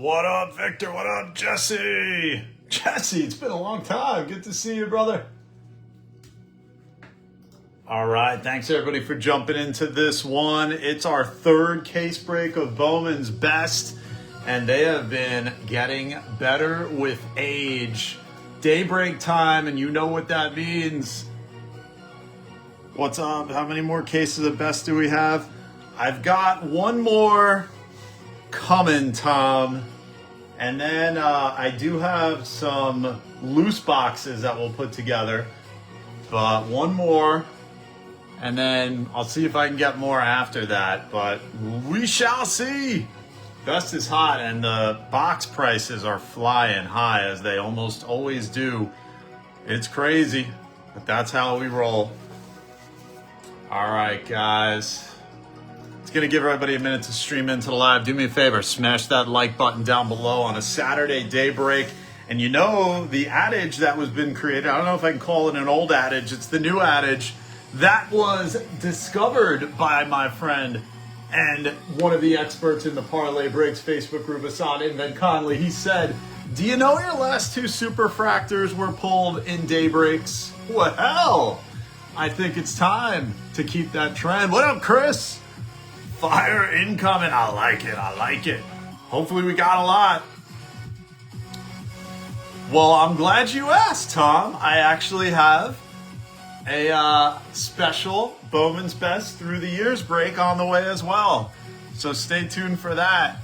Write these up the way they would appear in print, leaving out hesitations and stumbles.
What up, Victor? What up, Jesse? Jesse, it's been a long time. Good to see you, brother. All right, thanks everybody for jumping into this one. It's our third case break of Bowman's Best, and they have been getting better with age. Daybreak time, and you know what that means. What's up? How many more cases of Best do we have? I've got one more coming, Tom. And then I do have some loose boxes that we'll put together. But one more. And then I'll see if I can get more after that. But we shall see. Best is hot, and the box prices are flying high, as they almost always do. It's crazy, but that's how we roll. All right, guys. It's going to give everybody a minute to stream into the live. Do me a favor, smash that like button down below on a Saturday daybreak. And you know the adage that was been created, I don't know if I can call it an old adage, it's the new adage, that was discovered by my friend and one of the experts in the Parlay Breaks Facebook group, Hassan Inven Conley. He said, do you know your last two superfractors were pulled in daybreaks? Well, I think it's time to keep that trend. What up, Chris? Fire incoming. I like it. I like it. Hopefully we got a lot. Well, I'm glad you asked, Tom. I actually have a special Bowman's Best Through the Years break on the way as well. So stay tuned for that.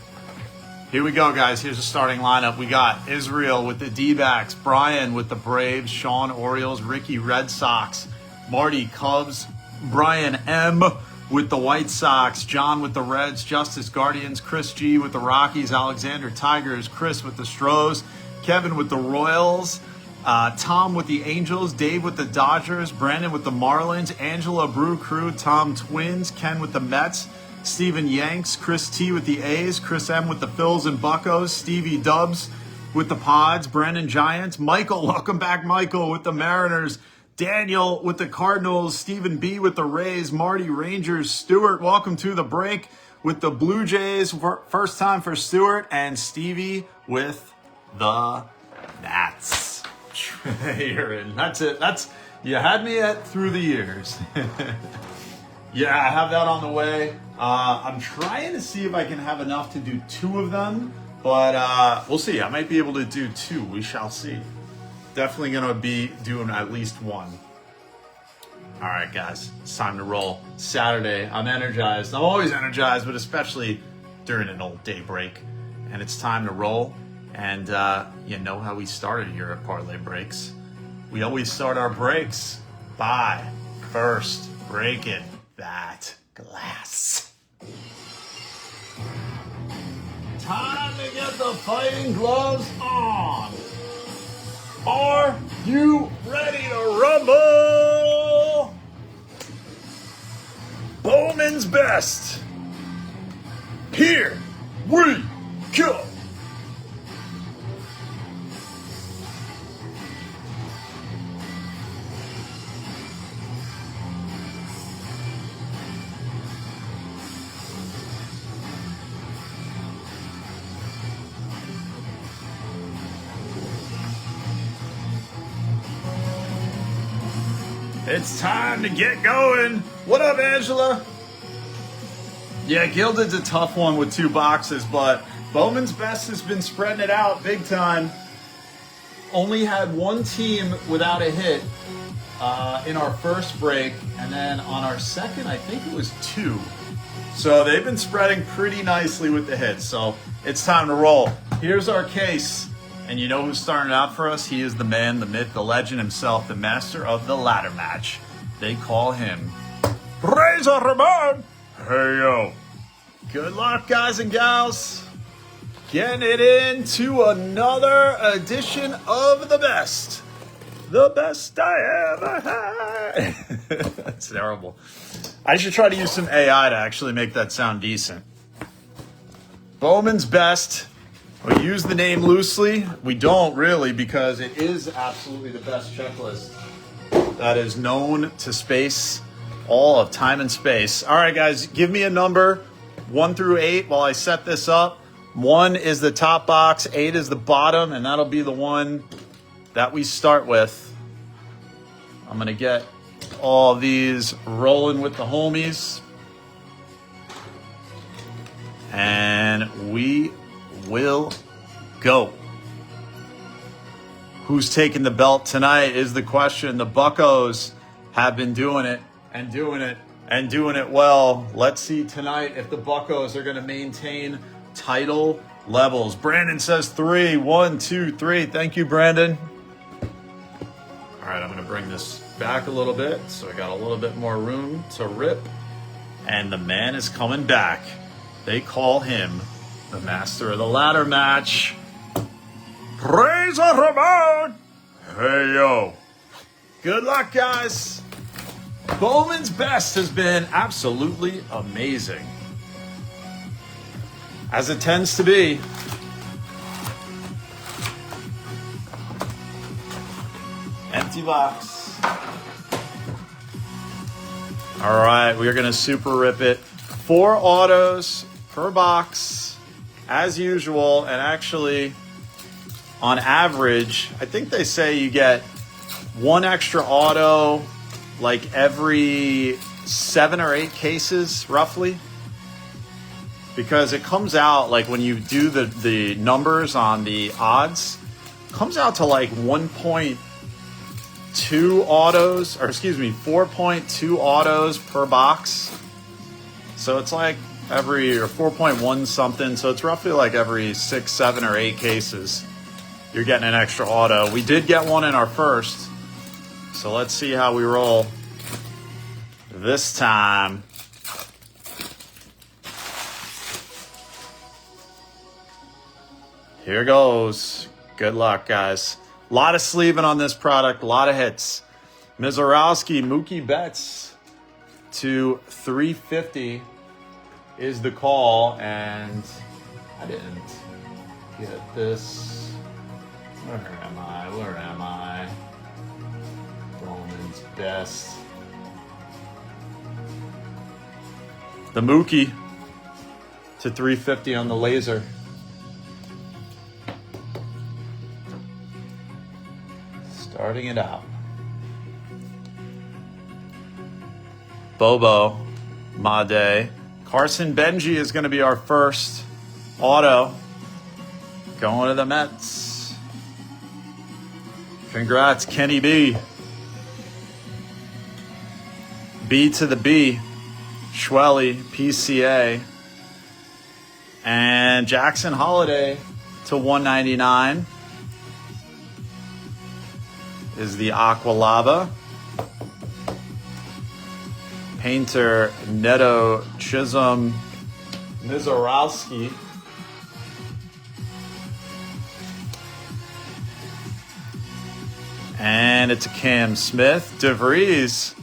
Here we go, guys. Here's the starting lineup. We got Israel with the D-backs, Brian with the Braves, Sean Orioles, Ricky Red Sox, Marty Cubs, Brian M with the White Sox, John with the Reds, Justice Guardians, Chris G with the Rockies, Alexander Tigers, Chris with the Stros, Kevin with the Royals, Tom with the Angels, Dave with the Dodgers, Brandon with the Marlins, Angela Brew Crew, Tom Twins, Ken with the Mets, Steven Yanks, Chris T with the A's, Chris M with the Phils and Buccos, Stevie Dubs with the Pods, Brandon Giants, Michael, welcome back Michael with the Mariners, Daniel with the Cardinals, Stephen B with the Rays, Marty Rangers, Stewart, welcome to the break with the Blue Jays, first time for Stewart, and Stevie with the Nats. That's it. You had me at Through the Years. Yeah, I have that on the way. I'm trying to see if I can have enough to do two of them, but we'll see. I might be able to do two. We shall see. Definitely going to be doing at least one. All right, guys, it's time to roll. Saturday, I'm energized. I'm always energized, but especially during an old day break. And it's time to roll. And you know how we started here at Parlay Breaks. We always start our breaks by first breaking that glass. Time to get the fighting gloves on. Are you ready to rumble? Bowman's Best. Here we go. It's time to get going. What up, Angela? Yeah, Gilded's a tough one with two boxes, but Bowman's Best has been spreading it out big time. Only had one team without a hit in our first break, and then on our second, I think it was two. So they've been spreading pretty nicely with the hits, so it's time to roll. Here's our case. And you know who's starting out for us? He is the man, the myth, the legend himself, the master of the ladder match. They call him Razor Ramon. Hey, yo. Good luck, guys and gals. Getting it into another edition of the best. The best I ever had. That's terrible. I should try to use some AI to actually make that sound decent. Bowman's Best. We use the name loosely. We don't really, because it is absolutely the best checklist that is known to space, all of time and space. All right, guys, give me a number 1 through 8 while I set this up. 1 is the top box, 8 is the bottom, and that'll be the one that we start with. I'm going to get all these rolling with the homies. And we will go. Who's taking the belt tonight is the question. The Buccos have been doing it and doing it and doing it well. Let's see tonight if the Buccos are going to maintain title levels. Brandon says 3. 1, 2, 3. Thank you, Brandon. All right, I'm going to bring this back a little bit so I got a little bit more room to rip. And the man is coming back. They call him the master of the ladder match. Razor Ramon! Hey, yo. Good luck, guys. Bowman's Best has been absolutely amazing, as it tends to be. Empty box. All right, we are going to super rip it. 4 autos per box, as usual, and actually, on average, I think they say you get 1 extra auto like every 7 or 8 cases, roughly. Because it comes out, like when you do the numbers on the odds, it comes out to like 1.2 autos, or excuse me, 4.2 autos per box. So it's like every, or 4.1 something. So it's roughly like every 6, 7, or 8 cases, you're getting an extra auto. We did get one in our first. So let's see how we roll this time. Here goes. Good luck, guys. A lot of sleeving on this product, a lot of hits. Mizorowski, Mookie Betts to 350 is the call, and I didn't get this. Where am I? Where am I? Bowman's Best. The Mookie to 350 on the laser. Starting it out. Bobo, Made. Carson Benji is going to be our first auto. Going to the Mets. Congrats, Kenny B. B to the B. Schwelly, PCA. And Jackson Holiday to 199 is the Aqualava. Painter, Neto, Chisholm, Mizorowski. And it's a Cam Smith. DeVries,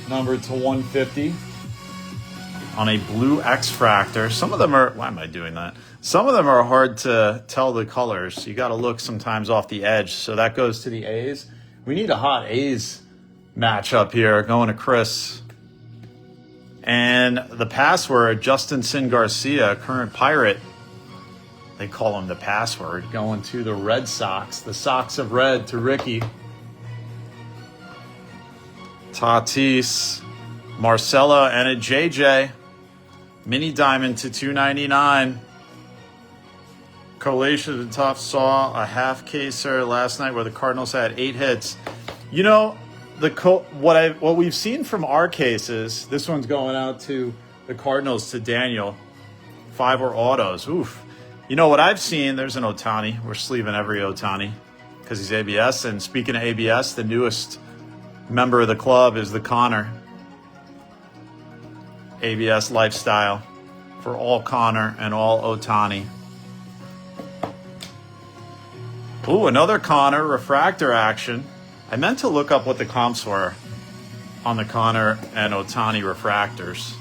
numbered to 150 on a blue X-Fractor. Some of them are, why am I doing that? Some of them are hard to tell the colors. You got to look sometimes off the edge. So that goes to the A's. We need a hot A's matchup here, going to Chris. And the password, Justin Sin Garcia, current Pirate. They call him the password, going to the Red Sox. The Sox of Red to Ricky. Tatis, Marcella, and a JJ. Mini Diamond to 299. Collation and Tough saw a half caser last night where the Cardinals had 8 hits. You know, what we've seen from our cases, this one's going out to the Cardinals, to Daniel. 5 were autos. Oof. You know what I've seen? There's an Ohtani. We're sleeving every Ohtani because he's ABS. And speaking of ABS, the newest member of the club is the Connor. ABS lifestyle for all Connor and all Ohtani. Ooh, another Connor refractor action. I meant to look up what the comps were on the Connor and Ohtani refractors.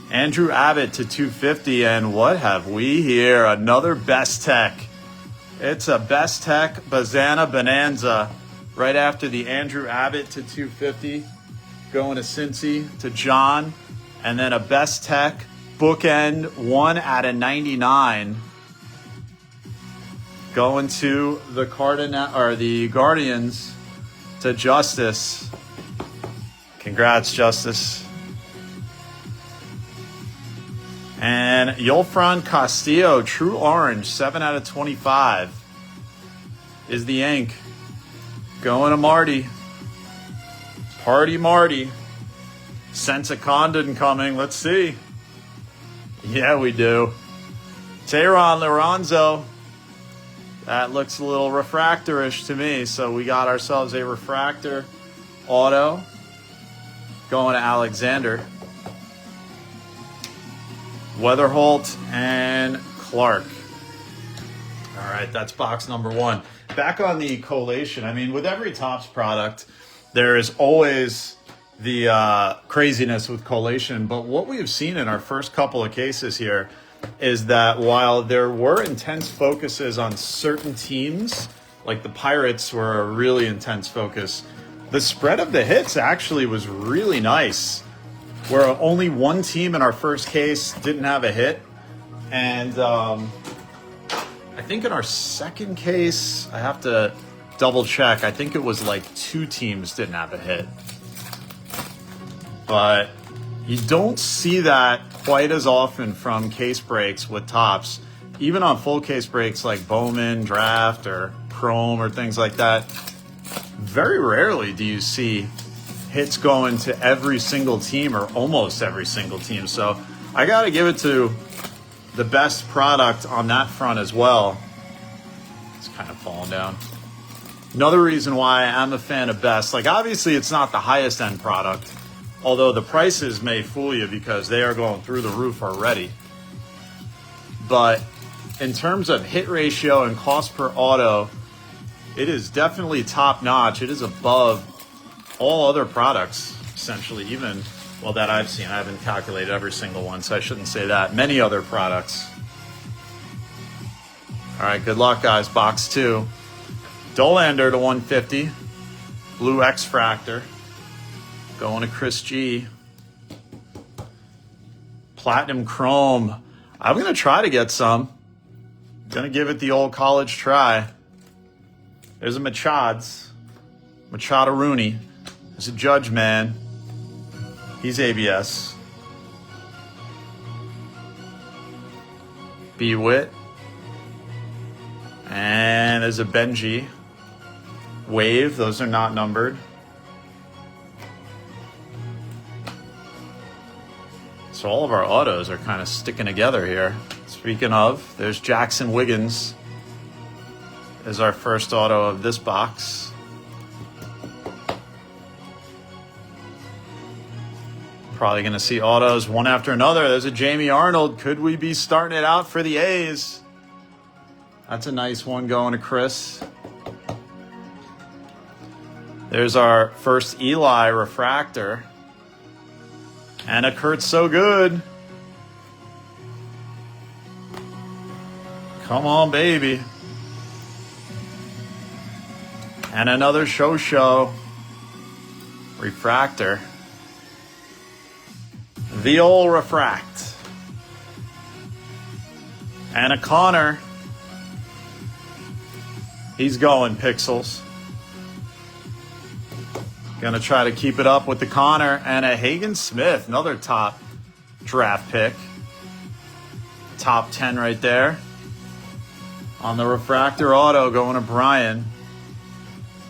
Andrew Abbott to 250, and what have we here? Another Best Tech. It's a Best Tech Bazana Bonanza right after the Andrew Abbott to 250, going to Cincy to John, and then a Best Tech bookend 1 out of 99. Going to the the Guardians to Justice. Congrats, Justice. And Yolfran Castillo, True Orange, 7 out of 25 is the ink. Going to Marty. Party Marty. Sense a Condon coming. Let's see. Yeah, we do. Tehran Lorenzo. That looks a little refractorish to me. So we got ourselves a refractor auto. Going to Alexander. Weatherholt and Clark. All right, that's box number 1. Back on the collation. I mean, with every Topps product, there is always the craziness with collation. But what we've seen in our first couple of cases here is that while there were intense focuses on certain teams, like the Pirates were a really intense focus, the spread of the hits actually was really nice. Where only one team in our first case didn't have a hit. And I think in our second case, I have to double check. I think it was like 2 teams didn't have a hit. But you don't see that quite as often from case breaks with Topps. Even on full case breaks like Bowman, Draft, or Chrome, or things like that, very rarely do you see hits going to every single team or almost every single team. So I got to give it to the best product on that front as well. It's kind of falling down. Another reason why I'm a fan of best, like obviously it's not the highest end product, although the prices may fool you because they are going through the roof already. But in terms of hit ratio and cost per auto, it is definitely top notch. It is above all other products, essentially, even, well, that I've seen. I haven't calculated every single one, so I shouldn't say that. Many other products. All right, good luck, guys. Box 2. Dolander to 150. Blue X-Fractor. Going to Chris G. Platinum Chrome. I'm going to try to get some. Going to give it the old college try. There's a Machado Rooney. There's a Judge Man. He's ABS. B-Wit. And there's a Benji. Wave. Those are not numbered. So all of our autos are kind of sticking together here. Speaking of, there's Jackson Wiggins. Is our first auto of this box. Probably going to see autos one after another. There's a Jamie Arnold. Could we be starting it out for the A's? That's a nice one going to Chris. There's our first Eli refractor. And a Kurt So Good. Come on, baby. And another Show refractor. The old refract. And a Connor. He's going pixels. Gonna try to keep it up with the Connor. And a Hagen Smith, another top draft pick. Top 10 right there. On the refractor auto going to Brian.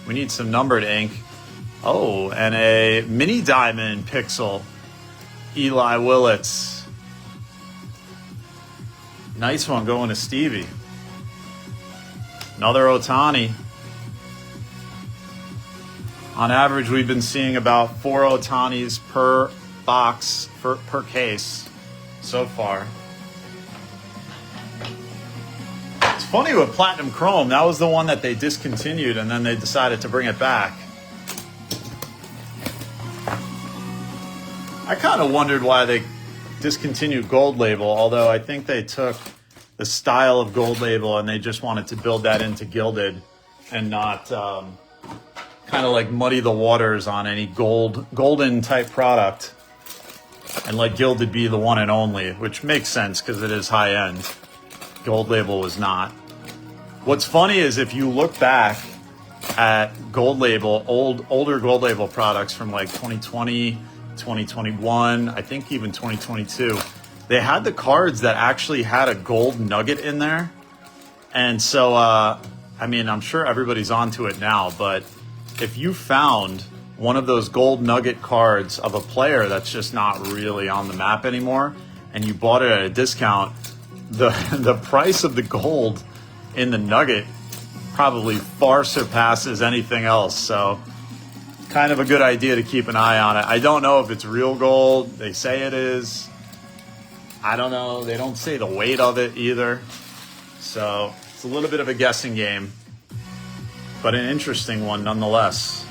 We need some numbered ink. Oh, and a mini diamond pixel. Eli Willits. Nice one going to Stevie. Another Ohtani. On average, we've been seeing about 4 Ohtanis per box, per case so far. It's funny with Platinum Chrome. That was the one that they discontinued, and then they decided to bring it back. I kind of wondered why they discontinued Gold Label, although I think they took the style of Gold Label and they just wanted to build that into Gilded and not kind of like muddy the waters on any golden type product. And like gilded be the one and only, which makes sense because it is high end. Gold label was not. What's funny is if you look back at gold label, older gold label products from like 2020, 2021, I think even 2022, they had the cards that actually had a gold nugget in there. And so, I mean, I'm sure everybody's onto it now, but if you found one of those gold nugget cards of a player that's just not really on the map anymore, and you bought it at a discount, the price of the gold in the nugget probably far surpasses anything else. So kind of a good idea to keep an eye on it. I don't know if it's real gold. They say it is. I don't know. They don't say the weight of it either. So it's a little bit of a guessing game, but an interesting one nonetheless.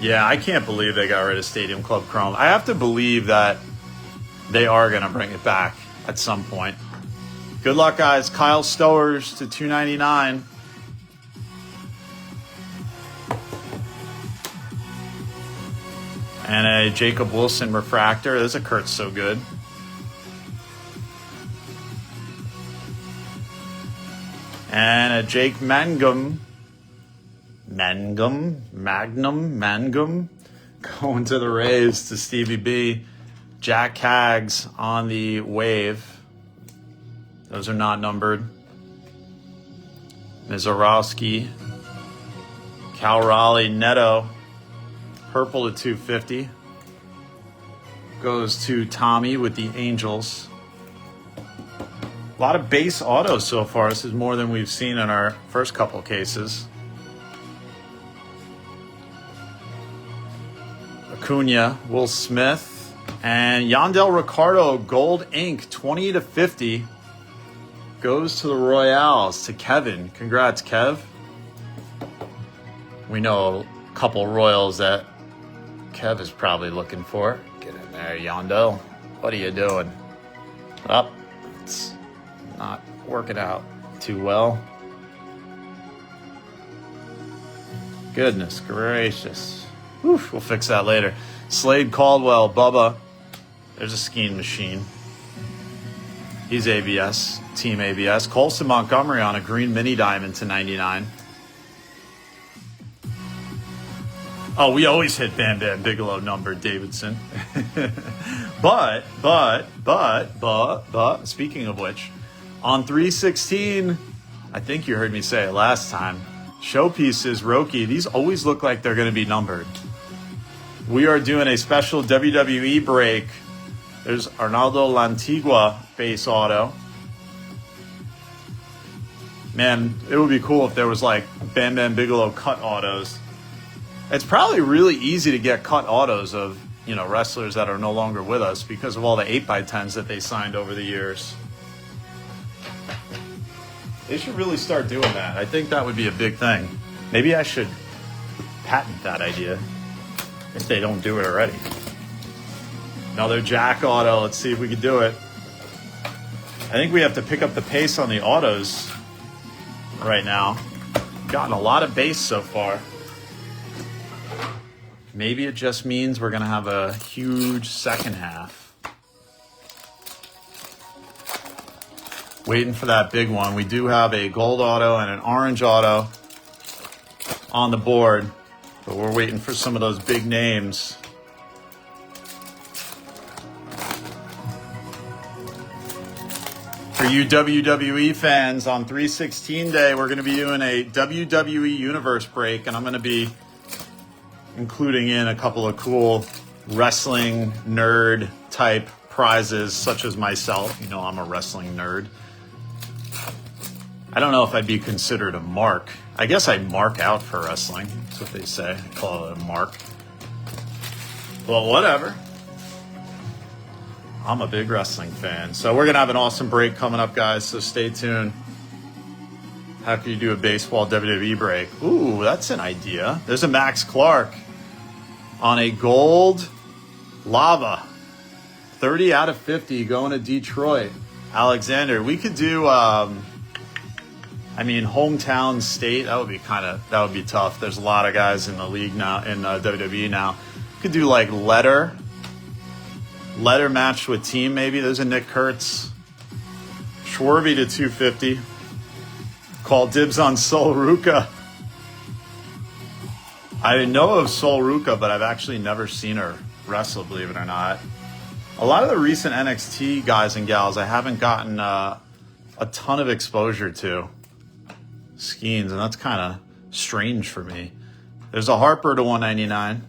Yeah, I can't believe they got rid of Stadium Club Chrome. I have to believe that they are going to bring it back at some point. Good luck, guys. Kyle Stowers to $2.99. And a Jacob Wilson refractor. There's a Kurt So Good. And a Jake Mangum. Mangum going to the Rays to Stevie B. Jack Kaggs on the wave. Those are not numbered. Mizorowski. Cal Raleigh Neto. Purple to 250. Goes to Tommy with the Angels. A lot of base autos so far. This is more than we've seen in our first couple cases. Acuna, Will Smith, and Yandel Ricardo Gold Ink 20 to 50 goes to the Royals to Kevin. Congrats, Kev. We know a couple Royals that Kev is probably looking for. Get in there, Yandel. What are you doing? Up. It's not working out too well. Goodness gracious. Whew, we'll fix that later. Slade Caldwell, Bubba. There's a skiing machine. He's ABS, Team ABS. Colson Montgomery on a green mini diamond to 99. Oh, we always hit Bam Bam Bigelow number, Davidson. But, speaking of which, on 316, I think you heard me say it last time, showpieces, Roki, these always look like they're going to be numbered. We are doing a special WWE break. There's Arnaldo Lantigua base auto. Man, it would be cool if there was like Bam Bam Bigelow cut autos. It's probably really easy to get cut autos of, you know, wrestlers that are no longer with us because of all the 8x10s that they signed over the years. They should really start doing that. I think that would be a big thing. Maybe I should patent that idea if they don't do it already. Another Jack auto. Let's see if we can do it. I think we have to pick up the pace on the autos right now. Gotten a lot of base so far. Maybe it just means we're going to have a huge second half. Waiting for that big one. We do have a gold auto and an orange auto on the board, but we're waiting for some of those big names. For you WWE fans, on 316 day, we're going to be doing a WWE Universe break, and I'm going to be including in a couple of cool wrestling nerd type prizes, such as myself. You know, I'm a wrestling nerd. I don't know if I'd be considered a mark. I guess I'd mark out for wrestling. That's what they say. I call it a mark. Well, whatever. I'm a big wrestling fan. So we're going to have an awesome break coming up, guys. So stay tuned. How can you do a baseball WWE break? Ooh, that's an idea. There's a Max Clark on a gold lava. 30 out of 50 going to Detroit. Alexander, we could do, hometown state. That would be tough. There's a lot of guys in the league now, in WWE now. Could do like letter Letter matched with team, maybe. There's a Nick Kurtz. Schwarby to 250. Call dibs on Sol Ruka. I know of Sol Ruka, but I've actually never seen her wrestle, believe it or not. A lot of the recent NXT guys and gals I haven't gotten a ton of exposure to. Skeens, and that's kind of strange for me. There's a Harper to 199.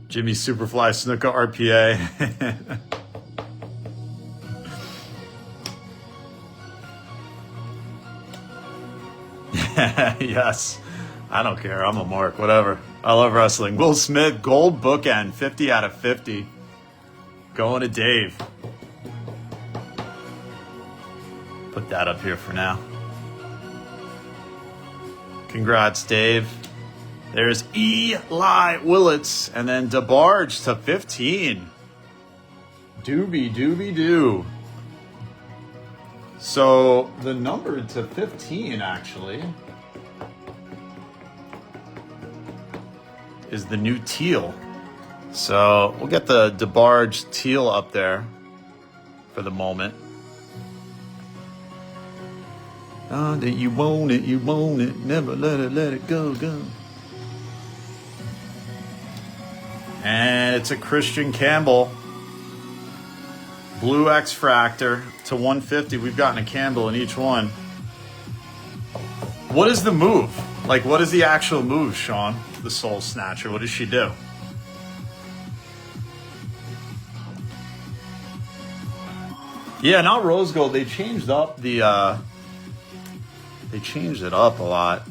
Jimmy Superfly Snuka RPA. Yes. I don't care. I'm a mark. Whatever. I love wrestling. Will Smith, gold bookend, 50 out of 50. Going to Dave. Put that up here for now. Congrats, Dave. There's Eli Willits. And then DeBarge to 15. Doobie-doo. So the number to 15, actually, is the new teal. So we'll get the DeBarge teal up there for the moment. Oh, that you want it, never let it go. And it's a Christian Campbell. Blue X-Fractor to 150. We've gotten a Campbell in each one. What is the move? Like, what is the actual move, Sean? The Soul Snatcher. What does she do? Yeah, not rose gold. They changed up the they changed it up a lot.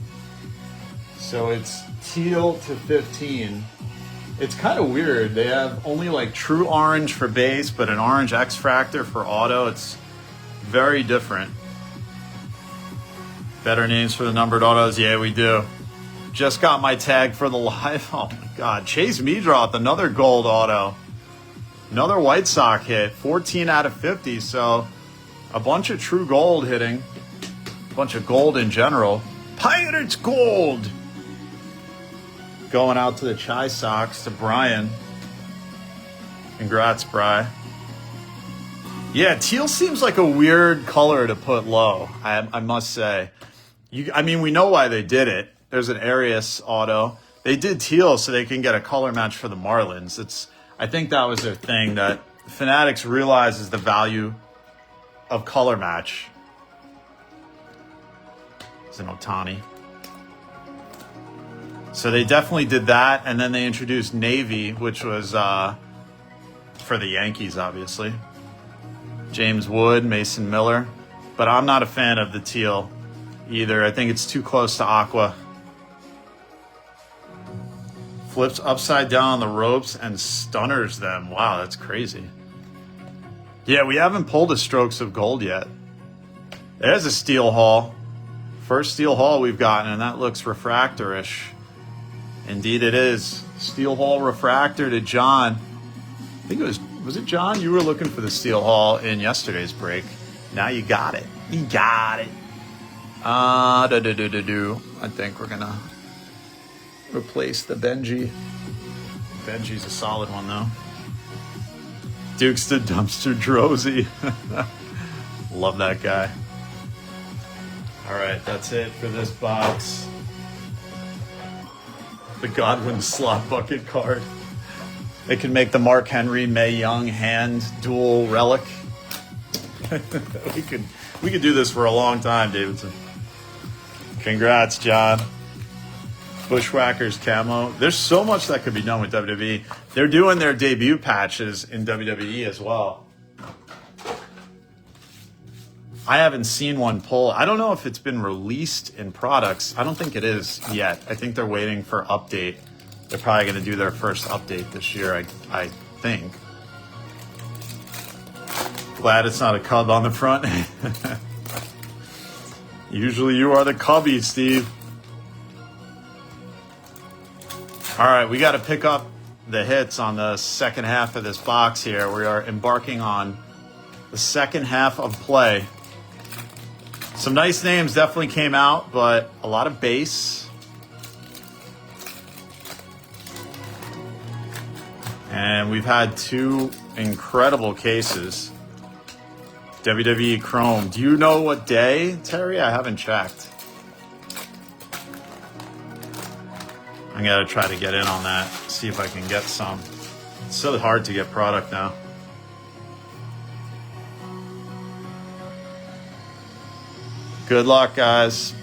So it's teal to 15. It's kind of weird. They have only like true orange for base, but an orange X-Fractor for auto. It's very different. Better names for the numbered autos? Yeah, we do. Just got my tag for the live. Oh my God. Chase Meadroth, another gold auto. Another White Sox hit. 14 out of 50. So a bunch of true gold hitting. A bunch of gold in general. Pirates gold. Going out to the Chi Sox, to Brian. Congrats, Bri. Yeah, teal seems like a weird color to put low, I must say. I mean, we know why they did it. There's an Arias auto. They did teal so they can get a color match for the Marlins. I think that was their thing, that Fanatics realizes the value of color match. It's an Ohtani. So they definitely did that, and then they introduced Navy, which was for the Yankees, obviously. James Wood, Mason Miller. But I'm not a fan of the teal either. I think it's too close to aqua. Flips upside down on the ropes and stunners them. Wow, that's crazy. Yeah, we haven't pulled a Strokes of Gold yet. There's a Steel Hall. First Steel Hall we've gotten, and that looks refractor-ish. Indeed it is. Steel Hall refractor to John. I think it was it John? You were looking for the Steel Hall in yesterday's break. Now you got it. You got it. I think we're gonna replace the Benji. Benji's a solid one though. Dukes to Dumpster Drosy. Love that guy. All right, that's it for this box. The Godwin slot bucket card. They can make the Mark Henry, Mae Young hand dual relic. we could do this for a long time, Davidson. Congrats, John. Bushwhackers camo. There's so much that could be done with WWE. They're doing their debut patches in WWE as well. I haven't seen one pull. I don't know if it's been released in products. I don't think it is yet. I think they're waiting for update. They're probably going to do their first update this year, I think. Glad it's not a Cub on the front. Usually you are the Cubby, Steve. All right, we got to pick up the hits on the second half of this box here. We are embarking on the second half of play. Some nice names definitely came out, but a lot of base. And we've had 2 incredible cases. WWE Chrome. Do you know what day, Terry? I haven't checked. I'm gonna try to get in on that, see if I can get some. It's so hard to get product now. Good luck, guys.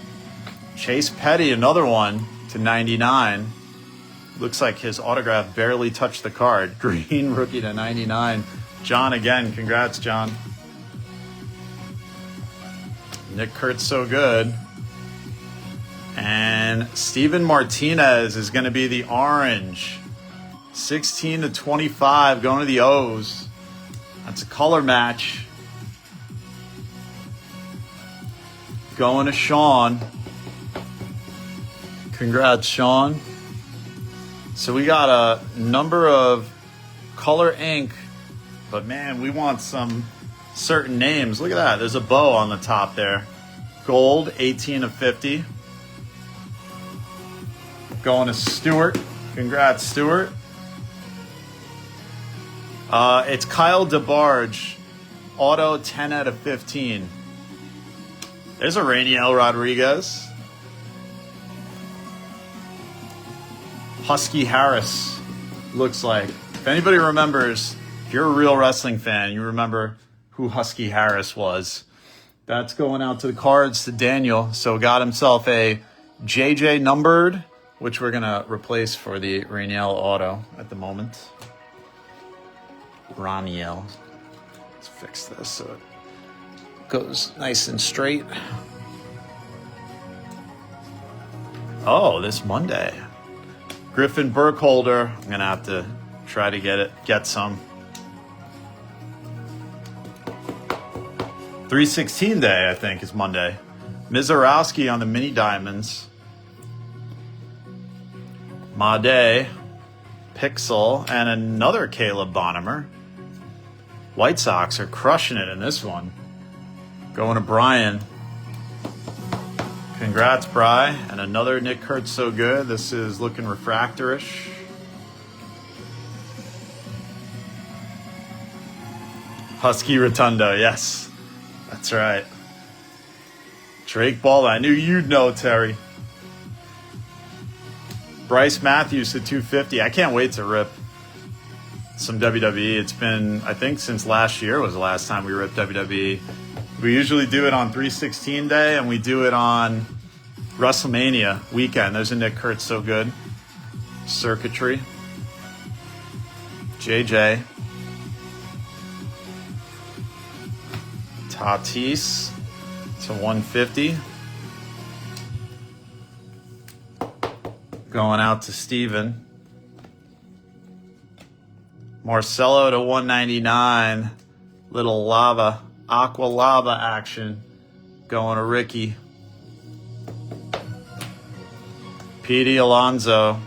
Chase Petty, another one to 99. Looks like his autograph barely touched the card. Green rookie to 99. John again, congrats, John. Nick Kurt's so good. And Steven Martinez is going to be the orange. 16 to 25 going to the O's. That's a color match. Going to Sean. Congrats, Sean. So we got a number of color ink, but man, we want some certain names. Look at that. There's a bow on the top there. Gold, 18 of 50. Going to Stewart. Congrats, Stewart. It's Kyle DeBarge. Auto, 10 out of 15. There's a Rainiel Rodriguez. Husky Harris, looks like. If anybody remembers, if you're a real wrestling fan, you remember who Husky Harris was. That's going out to the cards to Daniel. So got himself a JJ numbered, which we're going to replace for the Rainiel auto at the moment. Raniel. Let's fix this so it goes nice and straight. Oh, this Monday. Griffin Burkholder. I'm going to have to try to get some. 316 day, I think, is Monday. Mizorowski on the mini diamonds. Made, Pixel, and another Caleb Bonham. White Sox are crushing it in this one. Going to Brian. Congrats, Bry. And another Nick Kurtz so good. This is looking refractorish. Husky Rotundo, yes. That's right. Drake Ball, I knew you'd know, Terry. Bryce Matthews to 250. I can't wait to rip some WWE. It's been, I think, since last year was the last time we ripped WWE. We usually do it on 316 day, and we do it on WrestleMania weekend. There's a Nick Kurtz so good. Circuitry. JJ. Tatis to 150. Going out to Steven. Marcelo to 199. Little lava, aqua lava action. Going to Ricky. Petey Alonso.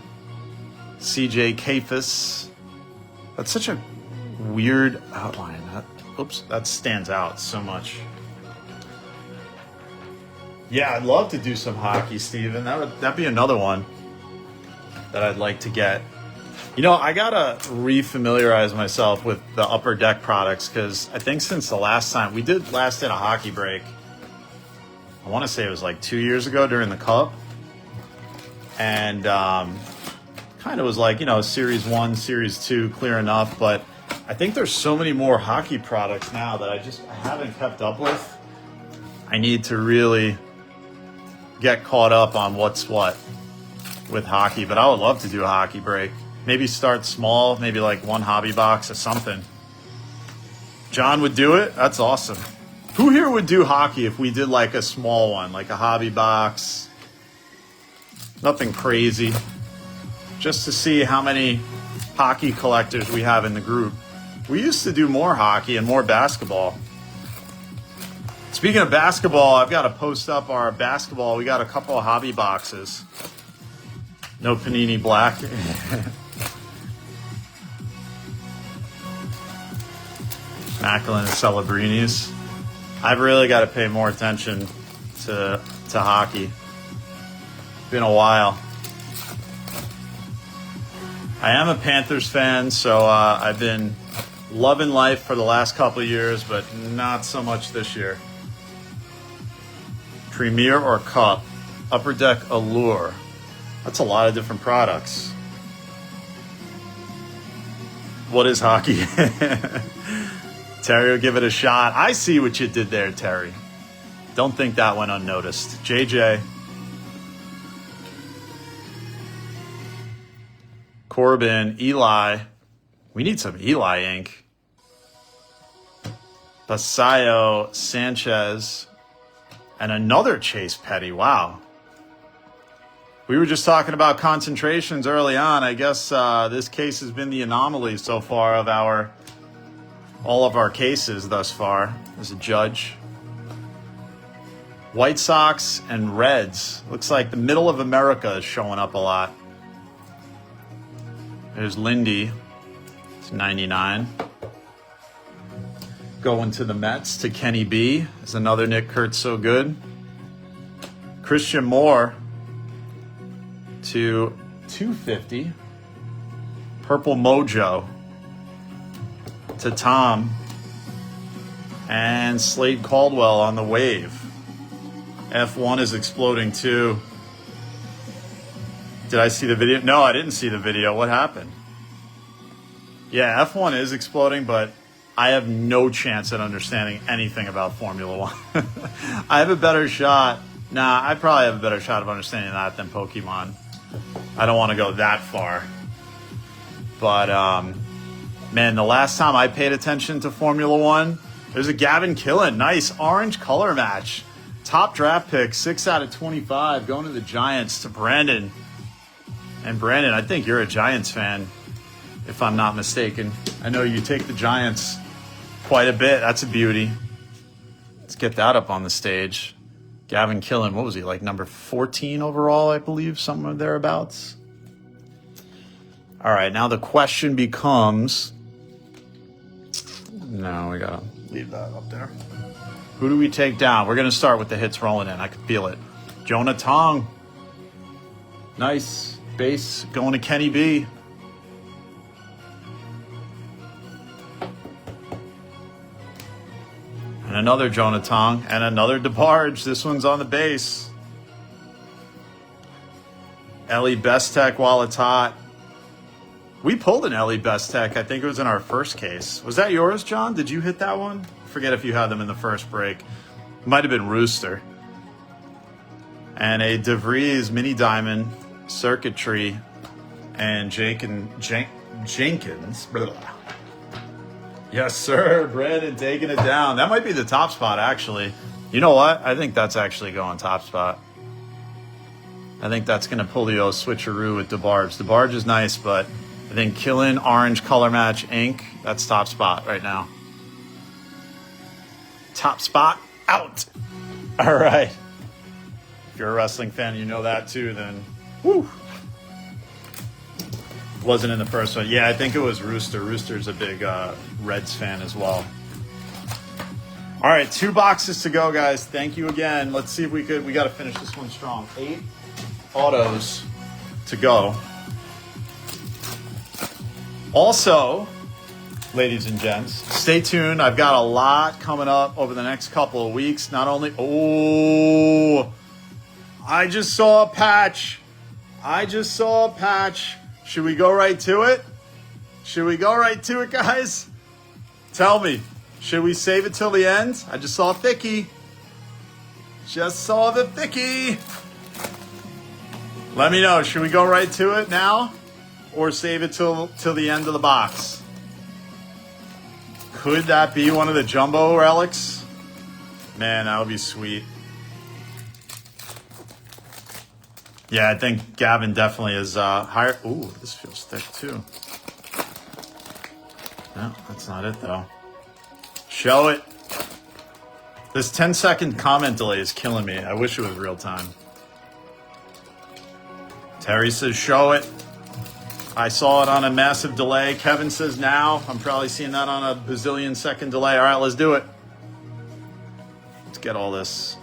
CJ Kafis. That's such a weird outline. Oops, that stands out so much. Yeah, I'd love to do some hockey, Steven. That'd be another one that I'd like to get. You know, I gotta refamiliarize myself with the Upper Deck products because I think since the last time we did a hockey break, I want to say it was like 2 years ago during the Cup, and kind of was like, you know, Series 1, Series 2, clear enough, but I think there's so many more hockey products now that I haven't kept up with. I need to really get caught up on what's what with hockey, but I would love to do a hockey break. Maybe start small, maybe like one hobby box or something. John would do it? That's awesome. Who here would do hockey if we did like a small one, like a hobby box? Nothing crazy. Just to see how many hockey collectors we have in the group. We used to do more hockey and more basketball. Speaking of basketball, I've got to post up our basketball. We got a couple of hobby boxes. No Panini Black. Macklin and Celebrinis. I've really got to pay more attention to hockey. Been a while. I am a Panthers fan, so I've been loving life for the last couple of years, but not so much this year. Premier or Cup? Upper Deck Allure. That's a lot of different products. What is hockey? Terry will give it a shot. I see what you did there, Terry. Don't think that went unnoticed. JJ. Corbin, Eli. We need some Eli ink. Basayo, Sanchez, and another Chase Petty. Wow. We were just talking about concentrations early on. I guess this case has been the anomaly so far of all of our cases thus far as a judge. White Sox and Reds. Looks like the middle of America is showing up a lot. There's Lindy. It's 99. Going to the Mets to Kenny B. Is another Nick Kurtz so good. Christian Moore to 250. Purple Mojo to Tom. And Slade Caldwell on the wave. F1 is exploding too. Did I see the video? No, I didn't see the video. What happened? Yeah, F1 is exploding, but I have no chance at understanding anything about Formula One. I have a better shot. I probably have a better shot of understanding that than Pokemon. I don't want to go that far. But, man, the last time I paid attention to Formula One, there's a Gavin Killen. Nice orange color match. Top draft pick, 6 out of 25, going to the Giants to Brandon. And Brandon, I think you're a Giants fan, if I'm not mistaken. I know you take the Giants quite a bit. That's a beauty. Let's get that up on the stage. Gavin Killen, what was he, like number 14 overall, I believe, somewhere thereabouts? All right, now the question becomes... No, we got to leave that up there. Who do we take down? We're going to start with the hits rolling in. I can feel it. Jonah Tong. Nice. Base going to Kenny B. And another Jonah Tong. And another DeBarge. This one's on the base. Ellie Bestek while it's hot. We pulled an Ellie Bestek. I think it was in our first case. Was that yours, John? Did you hit that one? Forget if you had them in the first break. It might have been Rooster. And a DeVries mini diamond, circuitry, and Jenkins. Blah. Yes, sir. Brandon taking it down. That might be the top spot, actually. You know what? I think that's actually going top spot. I think that's going to pull the switcheroo with DeBarge. DeBarge is nice, but I think Killen orange color match ink, that's top spot right now. Top spot out. All right. If you're a wrestling fan, you know that too, then woo. Wasn't in the first one. Yeah, I think it was Rooster. Rooster's a big Reds fan as well. All right, 2 boxes to go, guys. Thank you again. Let's see if we got to finish this one strong. 8 autos to go. Also, ladies and gents, stay tuned. I've got a lot coming up over the next couple of weeks. Not only... Oh, I just saw a patch. Should we go right to it? Guys? Tell me. Should we save it till the end? I just saw a thickie. Let me know. Should we go right to it now? Or save it till the end of the box? Could that be one of the jumbo relics? Man, that would be sweet. Yeah, I think Gavin definitely is higher. Ooh, this feels thick too. No, that's not it though. Show it. This 10-second comment delay is killing me. I wish it was real time. Terry says show it. I saw it on a massive delay. Kevin says now. I'm probably seeing that on a bazillion second delay. All right, let's do it. Let's get all this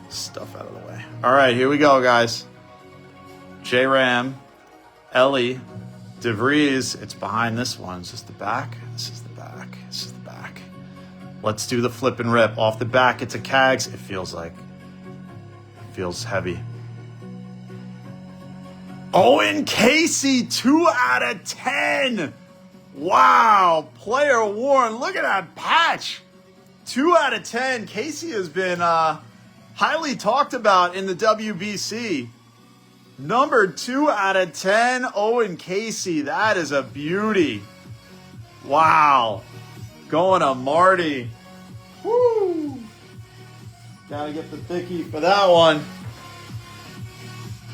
stuff out of the way. All right, here we go, guys. J-Ram, Ellie, DeVries, it's behind this one. Is this the back? This is the back. This is the back. Let's do the flip and rip. Off the back, it's a Cags. It feels heavy. Owen Casey, 2 out of 10. Wow. Player worn. Look at that patch. 2 out of 10. Casey has been highly talked about in the WBC. Number 2 out of 10, Owen Casey. That is a beauty. Wow. Going to Marty. Woo. Gotta get the thickie for that one.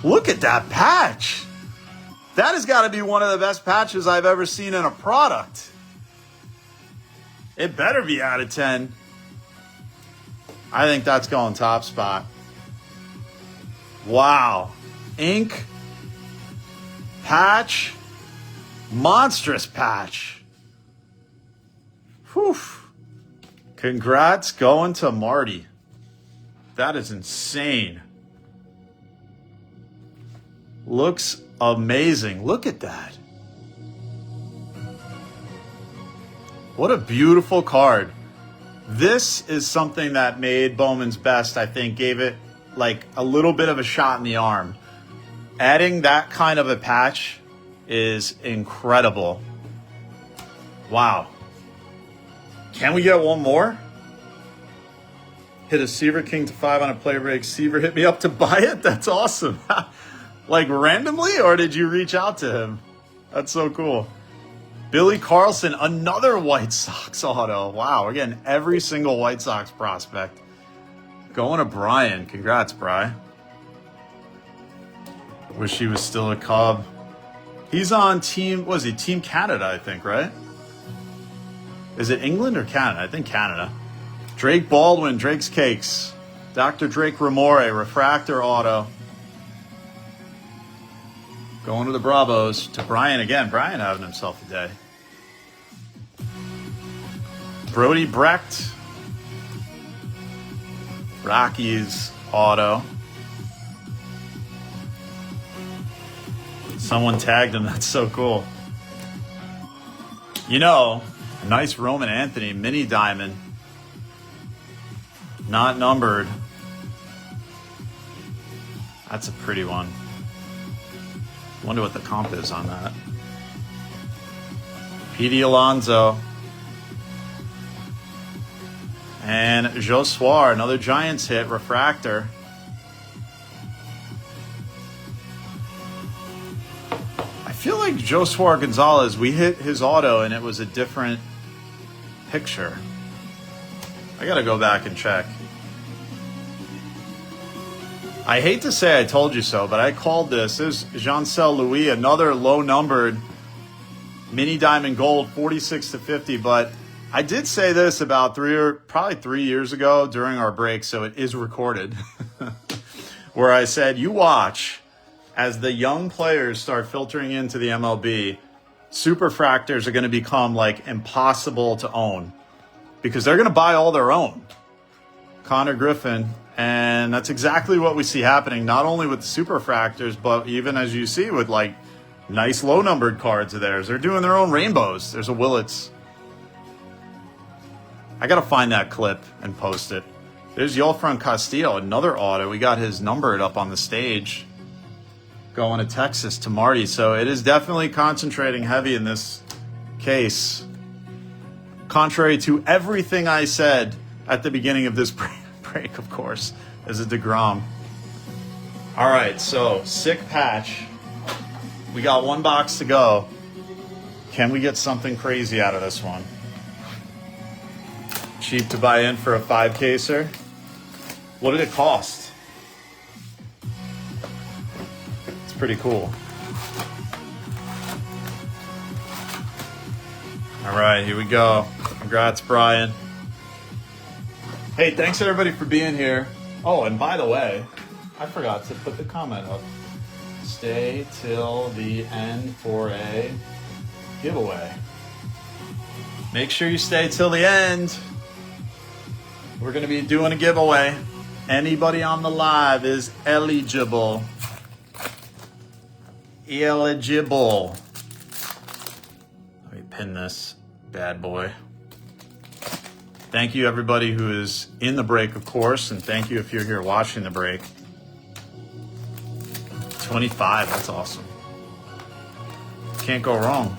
Look at that patch. That has got to be one of the best patches I've ever seen in a product. It better be out of 10. I think that's going top spot. Wow. Ink. Patch. Monstrous patch. Whew. Congrats going to Marty. That is insane. Looks amazing. Look at that. What a beautiful card. This is something that made Bowman's Best, I think, gave it like a little bit of a shot in the arm. Adding that kind of a patch is incredible. Wow. Can we get one more? Hit a Seaver King to 5 on a play break. Seaver hit me up to buy it? That's awesome. Like randomly, or did you reach out to him? That's so cool. Billy Carlson, another White Sox auto. Wow, we're getting every single White Sox prospect. Going to Brian. Congrats, Bri. Wish he was still a Cub. He's on Team Canada, I think, right? Is it England or Canada? I think Canada. Drake Baldwin, Drake's Cakes. Dr. Drake Ramore, Refractor auto. Going to the Bravos. To Brian again. Brian having himself a day. Brody Brecht. Rockies auto. Someone tagged him. That's so cool. You know, a nice Roman Anthony mini diamond. Not numbered. That's a pretty one. Wonder what the comp is on that. Petey Alonso. And Jossoir, another Giants hit, Refractor. I feel like Jossoir Gonzalez, we hit his auto and it was a different picture. I gotta go back and check. I hate to say I told you so, but I called this. This is Jean-Cel Louis, another low-numbered mini diamond gold, 46 to 50. But I did say this about probably 3 years ago during our break, so it is recorded, where I said, you watch as the young players start filtering into the MLB, superfractors are going to become like impossible to own because they're going to buy all their own. Connor Griffin. And that's exactly what we see happening, not only with the superfractors, but even as you see with like nice low numbered cards of theirs. They're doing their own rainbows. There's a Willits. I got to find that clip and post it. There's Yolfran Castillo, another auto. We got his numbered up on the stage. Going to Texas to Marty. So it is definitely concentrating heavy in this case. Contrary to everything I said at the beginning of this break, of course, is a DeGrom. All right, so sick patch. We got one box to go. Can we get something crazy out of this one? Cheap to buy in for a 5-caser. What did it cost? It's pretty cool. All right, here we go. Congrats, Brian. Hey, thanks everybody for being here. Oh, and by the way, I forgot to put the comment up. Stay till the end for a giveaway. Make sure you stay till the end. We're going to be doing a giveaway. Anybody on the live is eligible. Eligible. pin this bad boy. Thank you everybody who is in the break, of course, and thank you if you're here watching the break. 25, that's awesome. Can't go wrong.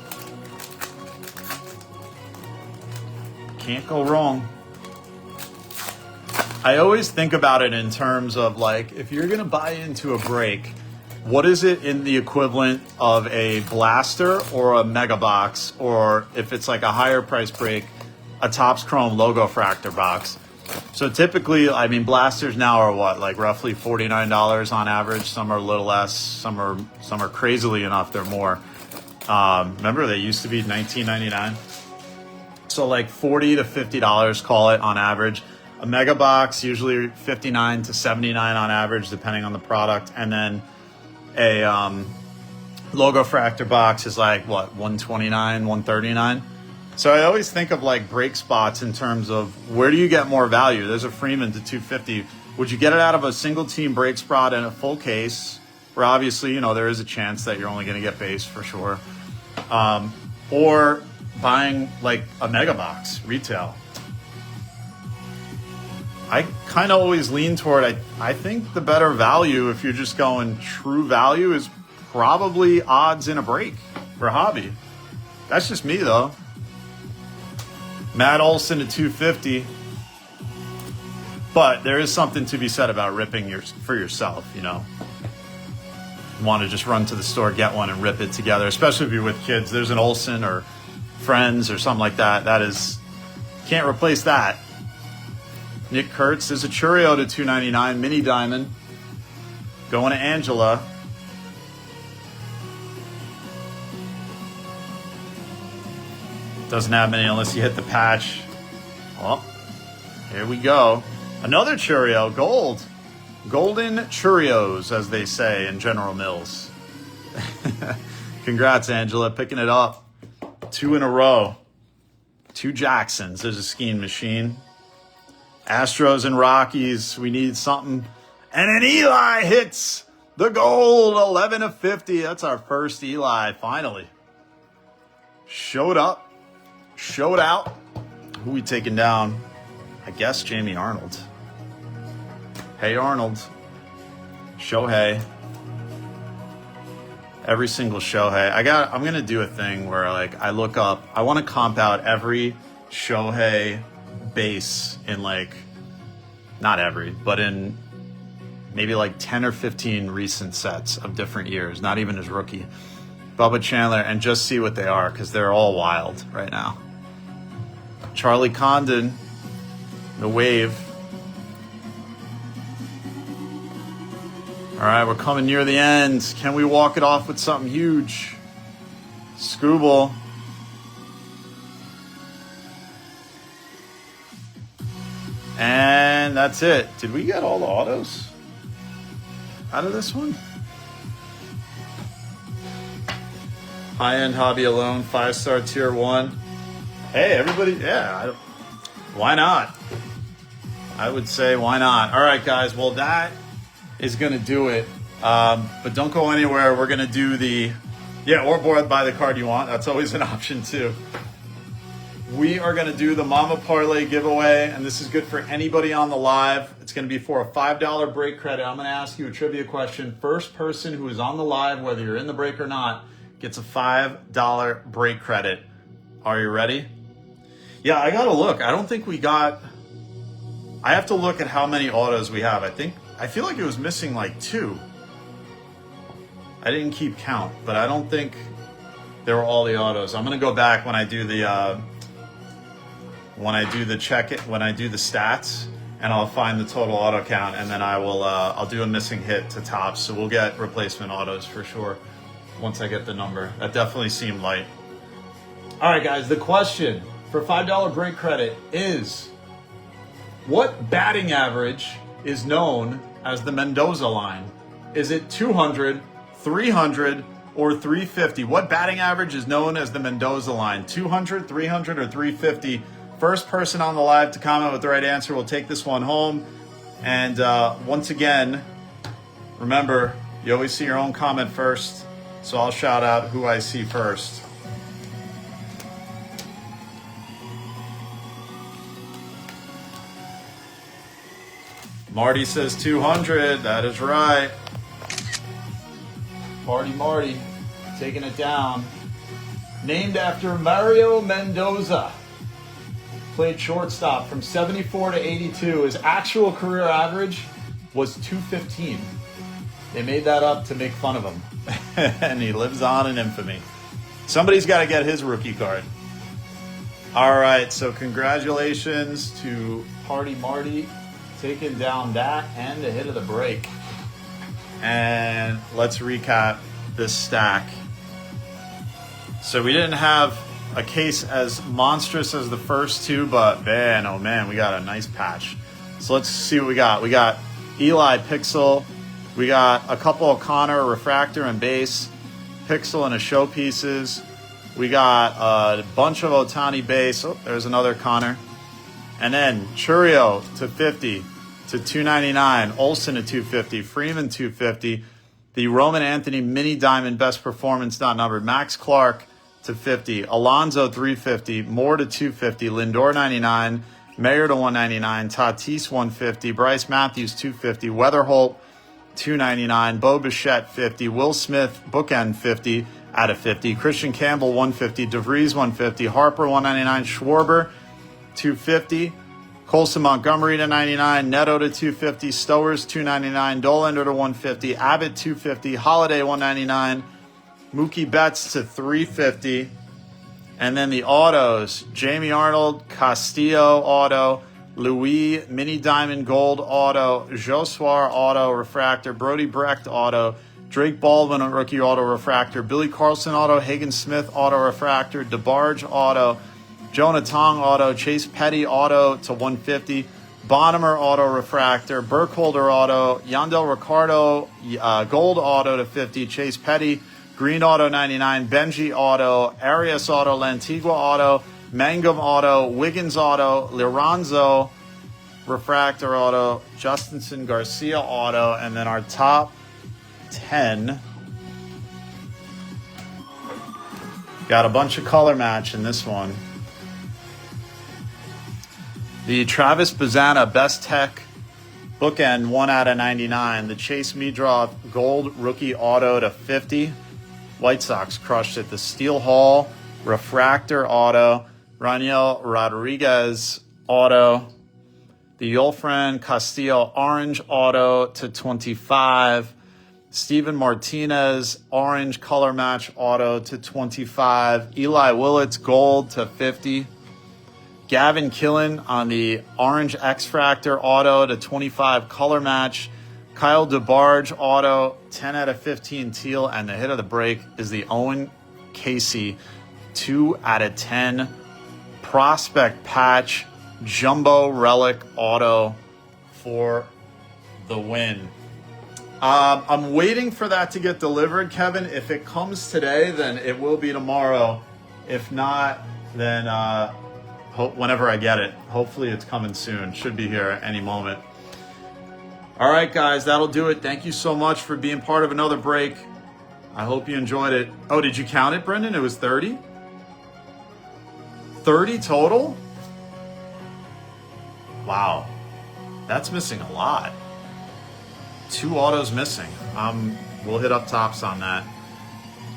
Can't go wrong. I always think about it in terms of like, if you're gonna buy into a break, what is it in the equivalent of a blaster or a mega box, or if it's like a higher price break, a Topps Chrome logo fractor box. So typically, I mean, blasters now are what, like roughly $49 on average. Some are a little less, some are crazily enough, they're more. Remember they used to be $19.99. So like $40 to $50, call it on average. A mega box, usually $59 to $79 on average, depending on the product. And then a logo fractor box is like what, $129, $139. So I always think of like break spots in terms of where do you get more value? There's a Freeman to $250. Would you get it out of a single team break spot in a full case, where obviously, you know, there is a chance that you're only going to get base for sure, or buying like a mega box retail? I kind of always lean toward, I think the better value, if you're just going true value, is probably odds in a break for hobby. That's just me though. Matt Olson at $250. But there is something to be said about ripping for yourself, you know. You want to just run to the store, get one, and rip it together, especially if you're with kids. There's an Olson or friends or something like that. That is, can't replace that. Nick Kurtz, there's a Churio to $299, mini diamond. Going to Angela. Doesn't have many unless you hit the patch. Well, here we go. Another Churio, gold. Golden Churios, as they say in General Mills. Congrats, Angela, picking it up. 2 in a row. 2 Jacksons. There's a skiing machine. Astros and Rockies. We need something. And an Eli hits the gold. 11 of 50. That's our first Eli, finally. Showed up. Showed out. Who we taking down? I guess Jamie Arnold. Hey Arnold. Shohei. Every single Shohei. I'm gonna do a thing where like I look up, I want to comp out every Shohei base in like, not every, but in maybe like 10 or 15 recent sets of different years, not even his rookie. Bubba Chandler, and just see what they are, because they're all wild right now. Charlie Condon, the wave. All right, we're coming near the end. Can we walk it off with something huge? Scooble. And that's it. Did we get all the autos out of this one? High-end hobby alone, 5-star tier 1. Hey, everybody, yeah, why not? I would say why not? All right, guys, well, that is going to do it. But don't go anywhere. We're going to do the, or buy the card you want. That's always an option, too. We are going to do the Mama Parlay giveaway, and this is good for anybody on the live. It's going to be for a $5 break credit. I'm going to ask you a trivia question. First person who is on the live, whether you're in the break or not, gets a $5 break credit. Are you ready? Yeah, I got to look. I don't think we got... I have to look at how many autos we have. I feel like it was missing like 2. I didn't keep count, but I don't think there were all the autos. I'm going to go back when I do the... when I do the stats, and I'll find the total auto count, and then I'll do a missing hit to Topps. So we'll get replacement autos for sure once I get the number. That definitely seemed light. All right, guys, the question for $5 break credit is, what batting average is known as the Mendoza line? Is it 200, 300, or 350? What batting average is known as the Mendoza line? 200, 300, or 350? First person on the live to comment with the right answer will take this one home. And once again, remember, you always see your own comment first. So I'll shout out who I see first. Marty says 200. That is right. Party Marty taking it down. Named after Mario Mendoza. Played shortstop from 74 to 82. His actual career average was 215. They made that up to make fun of him. And he lives on in infamy. Somebody's got to get his rookie card. All right, so congratulations to Party Marty taking down that and a hit of the break. And let's recap this stack. So we didn't have a case as monstrous as the first two, but man, oh man, we got a nice patch. So let's see what we got. We got Eli Pixel. We got a couple of Connor refractor and base, Pixel and a showpieces. We got a bunch of Ohtani base. Oh, there's another Connor. And then Churio to 50 to 299, Olsen to 250, Freeman 250, the Roman Anthony mini diamond best performance not numbered, Max Clark to 50, Alonso 350, Moore to 250, Lindor 99, Mayer to 199, Tatis 150, Bryce Matthews 250, Weatherholt 299, Bo Bichette 50, Will Smith bookend 50 out of 50, Christian Campbell 150, DeVries 150, Harper 199, Schwarber 250, Colson Montgomery to 99, Neto to 250, Stowers 299, Dollander to 150, Abbott 250, Holiday 199, Mookie Betts to 350, and then the autos, Jamie Arnold, Castillo auto, Louis mini diamond gold auto, Josuar auto refractor, Brody Brecht auto, Drake Baldwin rookie auto refractor, Billy Carlson auto, Hagen Smith auto refractor, DeBarge auto, Jonah Tong auto, Chase Petty auto to 150, Bonnemer auto refractor, Burkholder auto, Yandel Ricardo gold auto to 50, Chase Petty green auto 99, Benji auto, Arias auto, Lantigua auto, Mangum auto, Wiggins auto, Liranzo refractor auto, Justinson Garcia auto, and then our top 10. Got a bunch of color match in this one. The Travis Bazana Best Tech bookend 1 out of 99. The Chase Meadroth gold rookie auto to 50. White Sox crushed it. The Steel Hall refractor auto. Raniel Rodriguez auto. The Yolfran Castillo orange auto to 25. Steven Martinez orange color match auto to 25. Eli Willits gold to 50. Gavin Killen on the orange X-Fractor auto to 25 color match. Kyle DeBarge auto 10 out of 15 teal. And the hit of the break is the Owen Casey 2 out of 10 Prospect Patch Jumbo Relic auto for the win. I'm waiting for that to get delivered, Kevin. If it comes today, then it will be tomorrow. If not, then whenever I get it. Hopefully it's coming soon. Should be here at any moment. All right, guys, that'll do it. Thank you so much for being part of another break. I hope you enjoyed it. Oh, did you count it, Brendan? It was 30? 30 total? Wow. That's missing a lot. 2 autos missing. We'll hit up tops on that.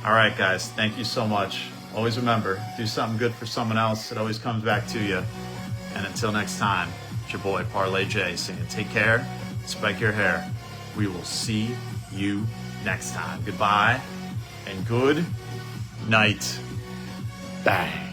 All right, guys. Thank you so much. Always remember, do something good for someone else. It always comes back to you. And until next time, it's your boy Parlay J saying take care, spike your hair. We will see you next time. Goodbye and good night. Bang.